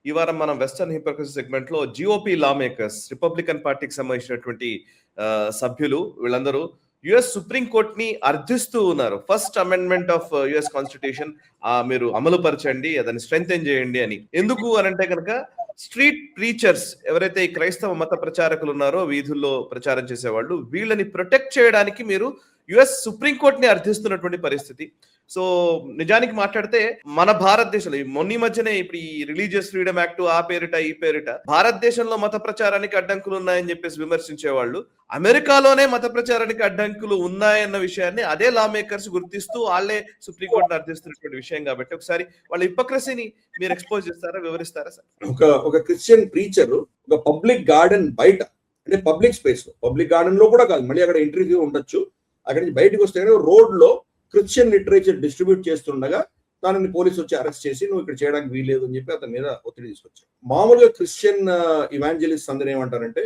ఈ వారం మనం వెస్టర్న్ హిపోక్రసీ సెగ్మెంట్ లో జిఓపి లా మేకర్స్ రిపబ్లికన్ పార్టీకి సంబంధించినటువంటి సభ్యులు వీళ్ళందరూ యుఎస్ సుప్రీం కోర్ట్ ని అర్థిస్తూ ఉన్నారు. First amendment of US constitution మీరు అమలు పరచండి, దాన్ని స్ట్రెంగ్థెన్ చేయండి అని. ఎందుకు అని అంటే కనుక స్ట్రీట్ ప్రీచర్స్ ఎవరైతే ఈ క్రైస్తవ మత ప్రచారకులు ఉన్నారో, వీధుల్లో ప్రచారం చేసేవాళ్ళు, వీళ్ళని ప్రొటెక్ట్ చేయడానికి మీరు యుఎస్ సుప్రీం కోర్ట్ ని అర్థిస్తున్నటువంటి పరిస్థితి. సో నిజానికి మాట్లాడితే మన భారతదేశంలో మొన్న మధ్యనే ఇప్పుడు ఈ రిలీజియస్ ఫ్రీడమ్ యాక్ట్ ఆ పేరిట ఈ పేరిట భారతదేశంలో మత ప్రచారానికి అడ్డంకులు ఉన్నాయని చెప్పేసి విమర్శించేవాళ్ళు, అమెరికాలోనే మత ప్రచారానికి అడ్డంకులు ఉన్నాయన్న విషయాన్ని అదే లా మేకర్స్ గుర్తిస్తూ వాళ్ళే సుప్రీంకోర్టును అర్థిస్తున్నటువంటి విషయం. కాబట్టి ఒకసారి వాళ్ళ హిపోక్రసీని మీరు ఎక్స్పోజ్ చేస్తారా, వివరిస్తారా సార్? ఒక క్రిస్టియన్ ప్రీచర్ ఒక పబ్లిక్ గార్డెన్ బయట, అంటే పబ్లిక్ స్పేస్ లో, పబ్లిక్ గార్డెన్ లో కూడా కాదు, మళ్ళీ అక్కడ ఇంటర్వ్యూ ఉండొచ్చు, అక్కడి నుంచి బయటకు వస్తే రోడ్ లో క్రిస్టియన్ లిటరేచర్ డిస్ట్రిబ్యూట్ చేస్తుండగా దానిని పోలీసు వచ్చి అరెస్ట్ చేసి నువ్వు ఇక్కడ చేయడానికి వీల్లేదు అని చెప్పి అతని మీద ఒత్తిడి తీసుకొచ్చారు. మామూలుగా క్రిస్టియన్ ఇవాంజలిస్ట్ అందరూ ఏమంటారంటే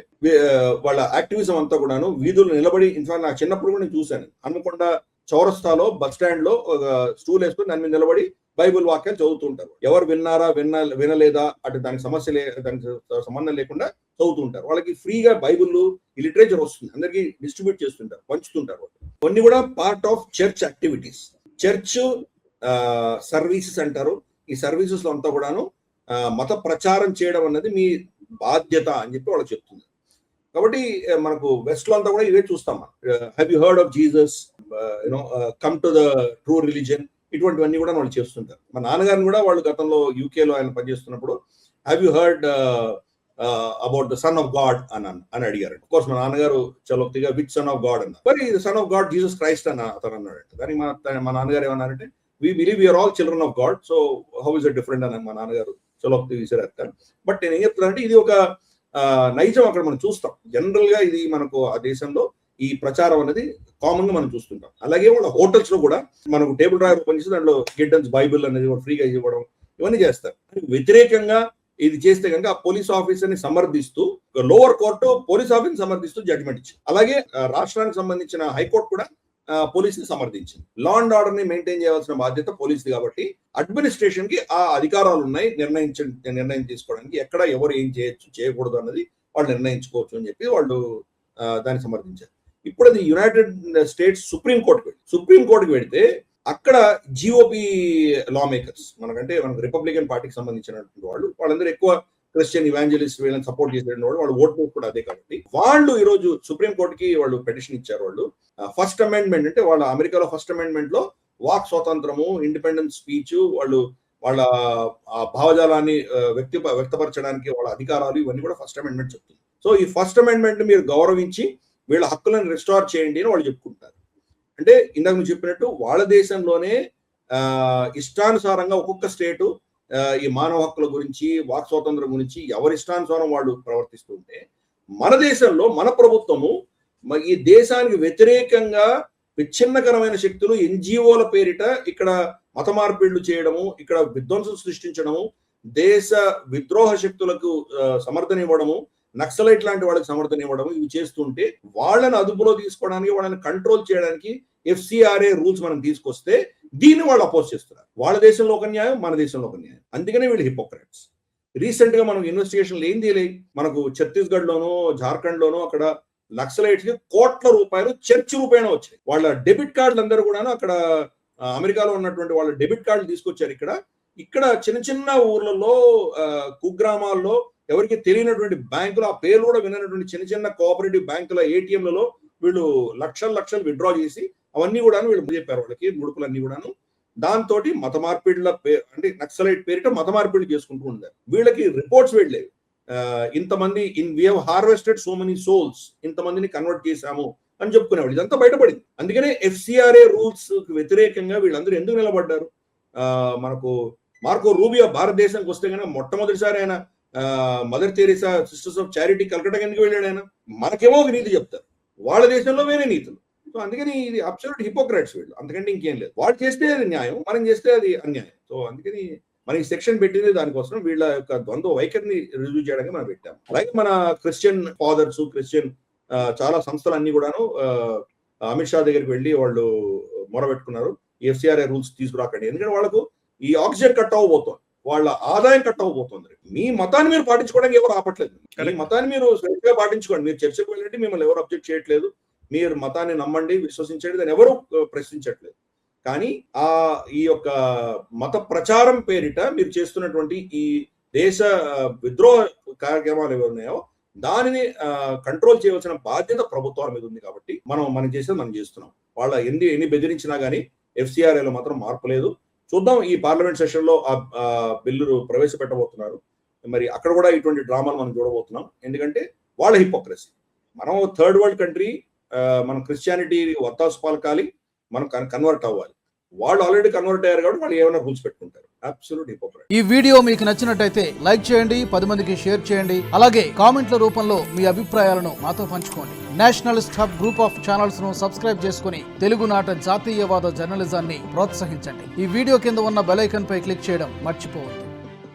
వాళ్ళ యాక్టివిజం అంతా కూడాను వీధులు నిలబడి, ఇన్ఫాక్ట్ నాకు చిన్నప్పుడు కూడా నేను చూశాను, హన్మకొండ చౌరస్తాలో బస్ స్టాండ్ లో ఒక స్టూల్ వేసుకుని దాని మీద నిలబడి బైబుల్ వాక్యాలు చదువుతుంటారు. ఎవరు విన్నారా వినలేదా అటు దానికి దానికి సంబంధం లేకుండా చదువుతుంటారు. వాళ్ళకి ఫ్రీగా బైబుల్ ఈ లిటరేచర్ వస్తుంది, అందరికి డిస్ట్రిబ్యూట్ చేస్తుంటారు, పంచుతుంటారు. కొన్ని కూడా part of church activities, church services అంటారు. ఈ సర్వీసెస్ లో అంతా కూడాను మత ప్రచారం చేయడం అన్నది మీ బాధ్యత అని చెప్పి వాళ్ళకి చెప్తుంది. కాబట్టి మనకు వెస్ట్ లో అంతా కూడా ఇవే చూస్తాం. Have you heard of Jesus, come to the true religion, ఇటువంటివన్నీ కూడా వాళ్ళు చేస్తుంటారు. మా నాన్నగారిని కూడా వాళ్ళు గతంలో యూకేలో ఆయన పనిచేస్తున్నప్పుడు have you heard about the son of God అని అడిగారు. కోర్స్ మా నాన్నగారు చలోక్తిగా విచ్ సన్ ఆఫ్ గాడ్ అన్నారు. మరి son of God Jesus Christ అని అతను అన్నాడు. దానికి మా నాన్నగారు ఏమన్నారంటే we believe we are all children of God, so how is it different అని మా నాన్నగారు చలోక్తి విసిరేస్తారు. బట్ నేను ఏం చెప్తానంటే ఇది ఒక నైజం అక్కడ మనం చూస్తాం. జనరల్ గా ఇది మనకు ఆ దేశంలో ఈ ప్రచారం అనేది కామన్ గా మనం చూస్తుంటాం. అలాగే వాళ్ళ హోటల్స్ లో కూడా మనకు టేబుల్ డ్రాయర్ ఓపెన్ చేసి దాంట్లో గిడ్డన్స్ బైబిల్ అనేది ఫ్రీగా ఇవ్వడం ఇవన్నీ చేస్తారు. వ్యతిరేకంగా ఇది చేస్తే కనుక ఆ పోలీస్ ఆఫీసర్ ని సమర్థిస్తూ లోవర్ కోర్టు పోలీస్ ఆఫీసర్ సమర్థిస్తూ జడ్జ్మెంట్ ఇచ్చింది. అలాగే రాష్ట్రానికి సంబంధించిన హైకోర్టు కూడా పోలీస్ ని సమర్థించింది. లా అండ్ ఆర్డర్ ని మెయింటైన్ చేయాల్సిన బాధ్యత పోలీసుది కాబట్టి అడ్మినిస్ట్రేషన్ కి ఆ అధికారాలు ఉన్నాయి నిర్ణయం తీసుకోవడానికి, ఎక్కడ ఎవరు ఏం చేయొచ్చు చేయకూడదు అన్నది వాళ్ళు నిర్ణయించుకోవచ్చు అని చెప్పి వాళ్ళు దాన్ని సమర్థించారు. ఇప్పుడు అది యునైటెడ్ స్టేట్స్ సుప్రీం కోర్టుకి వెళితే అక్కడ జిఓపి లా మేకర్స్, మనకు రిపబ్లికన్ పార్టీకి సంబంధించినటువంటి వాళ్ళందరూ ఎక్కువ క్రిస్టియన్ ఇవాంజలిస్ట్ వీళ్ళని సపోర్ట్ చేసేటువంటి వాళ్ళు ఓటు కూడా అదే. కాబట్టి వాళ్ళు ఈ రోజు సుప్రీం కోర్టుకి వాళ్ళు పిటిషన్ ఇచ్చారు. వాళ్ళు ఫస్ట్ అమెండ్మెంట్ అంటే వాళ్ళ అమెరికాలో ఫస్ట్ అమెండ్మెంట్ లో వాక్ స్వాతంత్రము, ఇండిపెండెన్స్ స్పీచ్, వాళ్ళ భావజాలాన్ని వ్యక్తపరచడానికి వాళ్ళ అధికారాలు ఇవన్నీ కూడా ఫస్ట్ అమెండ్మెంట్ చెప్తుంది. సో ఈ ఫస్ట్ అమెండ్మెంట్ మీరు గౌరవించి వీళ్ళ హక్కులను రిస్టోర్ చేయండి అని వాళ్ళు చెప్పుకుంటారు. అంటే ఇందాక మీరు చెప్పినట్టు వాళ్ళ దేశంలోనే ఇష్టానుసారంగా ఒక్కొక్క స్టేటు ఈ మానవ హక్కుల గురించి, వాక్ స్వాతంత్రం గురించి ఎవరి ఇష్టానుసారం వాళ్ళు ప్రవర్తిస్తుంటే, మన దేశంలో మన ప్రభుత్వము ఈ దేశానికి వ్యతిరేకంగా విచ్ఛిన్నకరమైన శక్తులు ఎన్జిఓల పేరిట ఇక్కడ మత మార్పిళ్లు చేయడము, ఇక్కడ విధ్వంసం సృష్టించడము, దేశ విద్రోహ శక్తులకు సమర్థన ఇవ్వడము, నక్సలైట్ లాంటి వాళ్ళకి సమర్థన ఇవ్వడము, ఇవి చేస్తుంటే వాళ్ళని అదుపులో తీసుకోవడానికి, వాళ్ళని కంట్రోల్ చేయడానికి FCRA రూల్స్ మనం తీసుకొస్తే దీన్ని వాళ్ళు అపోజ్ చేస్తున్నారు. వాళ్ళ దేశంలో ఒక న్యాయం, మన దేశంలో ఒక న్యాయం. అందుకనే వీళ్ళు హిపోక్రాట్స్. రీసెంట్ గా మనకు ఇన్వెస్టిగేషన్లు ఏం తెలియదు. మనకు ఛత్తీస్గఢ్ లోనో జార్ఖండ్ లోనో అక్కడ నక్సలైట్స్ కి కోట్ల రూపాయలు చర్చ్ రూపాయన వచ్చాయి. వాళ్ళ డెబిట్ కార్డులు అందరూ కూడా అక్కడ అమెరికాలో ఉన్నటువంటి వాళ్ళ డెబిట్ కార్డులు తీసుకొచ్చారు. ఇక్కడ చిన్న చిన్న ఊర్లలో, కుగ్రామాల్లో ఎవరికి తెలియనటువంటి బ్యాంకులు, ఆ పేర్లు కూడా వినటువంటి చిన్న చిన్న కోఆపరేటివ్ బ్యాంకుల ATMలలో వీళ్ళు లక్షలు విత్డ్రా చేసి అవన్నీ కూడా వీళ్ళు చెప్పారు. వాళ్ళకి ముడుపులన్నీ కూడాను దాంతో మత మార్పిడుల అంటే నక్సలైట్ పేరిట మత మార్పిడి చేసుకుంటూ ఉన్నారు. వీళ్ళకి రిపోర్ట్స్ వెళ్ళేవి, ఇంతమంది we have harvested so many souls, ఇంతమందిని కన్వర్ట్ చేశాము అని చెప్పుకునేవాళ్ళు. ఇదంతా బయటపడింది. అందుకనే FCRA రూల్స్ వ్యతిరేకంగా వీళ్ళందరూ ఎందుకు నిలబడ్డారు? మనకు మార్కో రూబియో భారతదేశానికి వస్తే కనుక మొట్టమొదటిసారి ఆయన Mother Teresa Sisters of Charity Calcutta ఎందుకు వెళ్ళాడు ఆయన? మనకేమో ఒక నీతి చెప్తారు, వాళ్ళ దేశంలో వేరే నీతులు. సో అందుకని ఇది అబ్సల్యూట్ హిపోక్రాట్స్ వీళ్ళు, అంతకంటే ఇంకేం లేదు. వాళ్ళు చేస్తే అది న్యాయం, మనం చేస్తే అది అన్యాయం. సో అందుకని మనకి సెక్షన్ పెట్టింది దానికోసం, వీళ్ళ యొక్క ద్వంద్వ వైఖరిని రుజువు చేయడానికి మనం పెట్టాం. అలాగే మన క్రిస్టియన్ ఫాదర్స్, క్రిస్టియన్ చాలా సంస్థలు అన్ని కూడాను అమిత్ షా దగ్గరికి వెళ్ళి వాళ్ళు మొరబెట్టుకున్నారు, FCRA రూల్స్ తీసుకురాకండి. ఎందుకంటే వాళ్ళకు ఈ ఆక్సిజన్ కట్ అవ్వబోతోంది. వాళ్ళ ఆదాయం కట్ అవ్వబోతుంది. మీ మతాన్ని మీరు పాటించుకోవడానికి ఎవరు ఆపట్లేదు. మీ మతాన్ని మీరు స్వేచ్ఛగా పాటించుకోండి. మీరు చర్చకు వెళ్ళండి, మిమ్మల్ని ఎవరు అబ్జెక్ట్ చేయట్లేదు. మీరు మతాన్ని నమ్మండి, విశ్వసించండి, దాన్ని ఎవరు ప్రశ్నించట్లేదు. కానీ ఈ యొక్క మత ప్రచారం పేరిట మీరు చేస్తున్నటువంటి ఈ దేశ విద్రోహ కార్యక్రమాలు ఏవి ఉన్నాయో దానిని కంట్రోల్ చేయవలసిన బాధ్యత ప్రభుత్వాల మీద ఉంది. కాబట్టి మనం చేసేది మనం చేస్తున్నాం. వాళ్ళ ఎన్ని బెదిరించినా గానీ FCRAలో మాత్రం మార్పు లేదు. చూద్దాం, ఈ పార్లమెంట్ సెషన్ లో ఆ బిల్లు ప్రవేశపెట్టబోతున్నారు. మరి అక్కడ కూడా ఇటువంటి డ్రామాలు మనం చూడబోతున్నాం. ఎందుకంటే వాళ్ళ హిపోక్రసీ. మనం థర్డ్ వరల్డ్ కంట్రీ, మనం క్రిస్టియానిటీ వత్తాసు పలకాలి, మనం కన్వర్ట్ అవ్వాలి. వాళ్ళు ఆల్రెడీ కన్వర్ట్ అయ్యారు కాబట్టి వాళ్ళు ఏమైనా రూల్స్ పెట్టుకుంటారు. Absolute hypocrisy. ఈ వీడియో మీకు నచ్చినట్టయితే లైక్ చేయండి, 10 మందికి షేర్ చేయండి. అలాగే కామెంట్ల రూపంలో మీ అభిప్రాయాలను మాతో పంచుకోండి. Nationalist hub group of channels ను సబ్స్క్రైబ్ చేసుకుని తెలుగునాట జాతీయవాద జర్నలిజాన్ని ప్రోత్సహించండి. ఈ వీడియో కింద ఉన్న బెల్ ఐకాన్ పై క్లిక్ చేయడం మర్చిపోవద్దు.